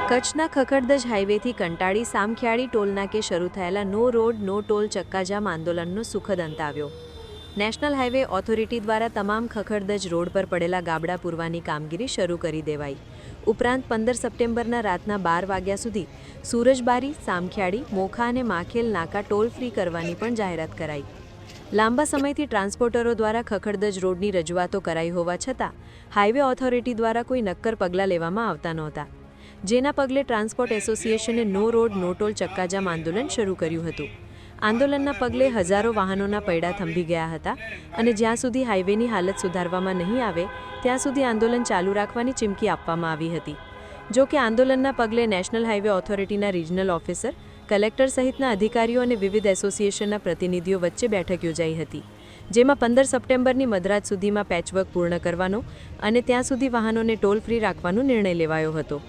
કચ્છના ખખડધજ હાઈવેથી કંટાળી સામખિયાળી ટોલનાકે શરૂ થયેલા નો રોડ નો ટોલ ચક્કાજામ આંદોલનનો સુખદ અંત આવ્યો. નેશનલ હાઈવે ઓથોરિટી દ્વારા તમામ ખખડધજ રોડ પર પડેલા ગાબડા પૂરવાની કામગીરી શરૂ કરી દેવાઈ. ઉપરાંત 15 સપ્ટેમ્બરના રાતના 12 વાગ્યા સુધી સુરજબારી, સામખિયાળી, મોખા અને માખેલ નાકા ટોલ ફ્રી કરવાની પણ જાહેરાત કરાઈ. લાંબા સમયથી ટ્રાન્સપોર્ટરો દ્વારા ખખડધજ રોડની રજૂઆતો કરાઈ હોવા છતાં હાઈવે ઓથોરિટી દ્વારા કોઈ નક્કર પગલાં લેવામાં આવતા નહોતા. જેના પગલે ટ્રાન્સપોર્ટ એસોસિએશને નો રોડ નો ટોલ ચક્કાજામ આંદોલન શરૂ કર્યું હતું. આંદોલનના પગલે હજારો વાહનોના પૈડા થંભી ગયા હતા અને જ્યાં સુધી હાઈવેની હાલત સુધારવામાં નહીં આવે ત્યાં સુધી આંદોલન ચાલુ રાખવાની ચીમકી આપવામાં આવી હતી. જો કે આંદોલનના પગલે નેશનલ હાઈવે ઓથોરિટીના રિજનલ ઓફિસર, કલેક્ટર સહિતના અધિકારીઓ અને વિવિધ એસોસિએશનના પ્રતિનિધિઓ વચ્ચે બેઠક યોજાઈ હતી, જેમાં 15 સપ્ટેમ્બરની મધરાત સુધીમાં પેચવર્ક પૂર્ણ કરવાનો અને ત્યાં સુધી વાહનોને ટોલ ફ્રી રાખવાનો નિર્ણય લેવાયો હતો.